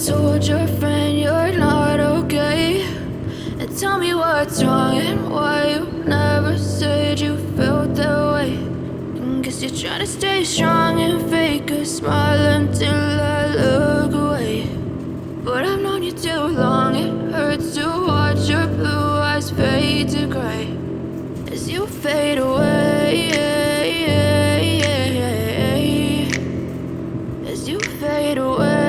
told your friend you're not okay. And tell me what's wrong and why you never said you felt that way. And guess you're trying to stay strong and fake a smile until I look away. But I've known you too long, it hurts to watch your blue eyes fade to gray as you fade away, as you fade away.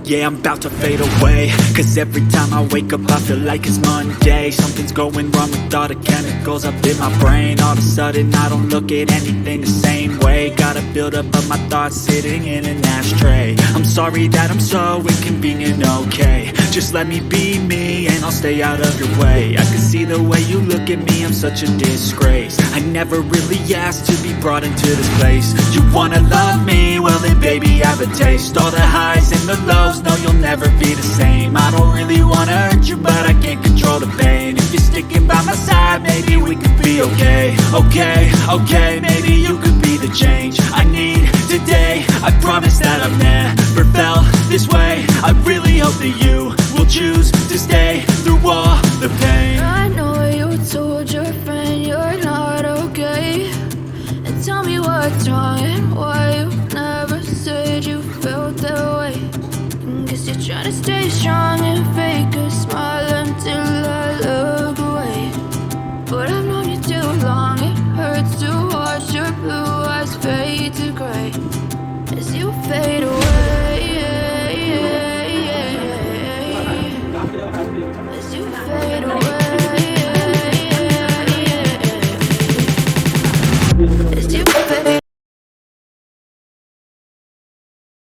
Yeah, I'm about to fade away, cause every time I wake up I feel like it's Monday. Something's going wrong with all the chemicals up in my brain. All of a sudden I don't look at anything the same way. Got a build up of my thoughts sitting in an ashtray. I'm sorry that I'm so inconvenient, okay. Just let me be me and I'll stay out of your way. I can see the way you look at me, I'm such a disgrace. I never really asked to be brought into this place. You wanna love me? Well then baby have a taste. All the highs and the lows, no you'll never be the same. I don't really wanna hurt you but I can't control the pain. If you're sticking by my side, maybe we could be okay. Okay, maybe you could be the change I need today. I promise that I've never felt this way. I really hope that you will choose to stay through all the pain. I know you told your friend you're not okay. And tell me what's wrong and why you never said you felt that way. And guess you're trying to stay strong and fake a smile until I look away. But I've known you too long, it hurts to watch your blue eyes fade to gray as you fade away.